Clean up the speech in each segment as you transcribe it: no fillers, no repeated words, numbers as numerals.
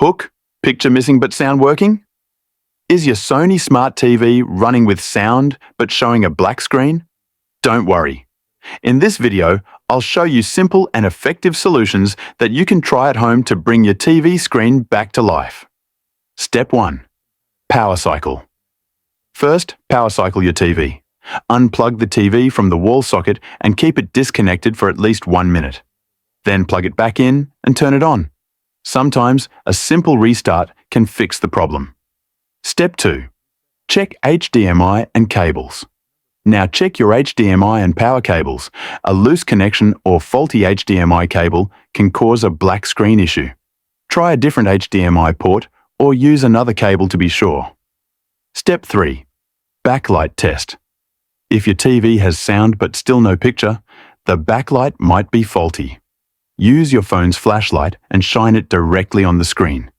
Hook, picture missing but sound working? Is your Sony Smart TV running with sound but showing a black screen? Don't worry. In this video, I'll show you simple and effective solutions that you can try at home to bring your TV screen back to life. Step 1. Power cycle. First, power cycle your TV. Unplug the TV from the wall socket and keep it disconnected for at least 1 minute. Then plug it back in and turn it on. Sometimes a simple restart can fix the problem. Step 2. Check HDMI and cables. Now check your HDMI and power cables. A loose connection or faulty HDMI cable can cause a black screen issue. Try a different HDMI port or use another cable to be sure. Step 3. Backlight test. If your TV has sound but still no picture, the backlight might be faulty. Use your phone's flashlight and shine it directly on the screen.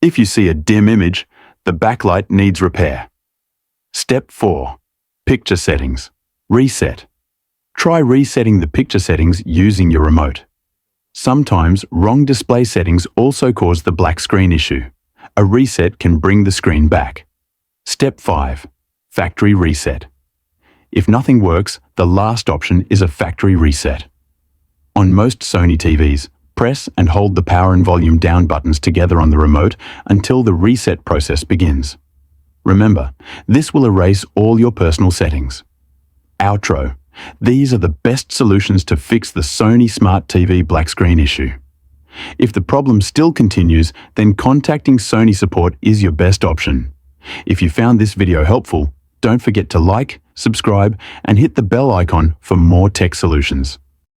If you see a dim image, the backlight needs repair. Step 4. Picture settings. Reset. Try resetting the picture settings using your remote. Sometimes wrong display settings also cause the black screen issue. A reset can bring the screen back. Step 5. Factory reset. If nothing works, the last option is a factory reset. On most Sony TVs, press and hold the power and volume down buttons together on the remote until the reset process begins. Remember, this will erase all your personal settings. Outro. These are the best solutions to fix the Sony Smart TV black screen issue. If the problem still continues, then contacting Sony support is your best option. If you found this video helpful, don't forget to like, subscribe, and hit the bell icon for more tech solutions.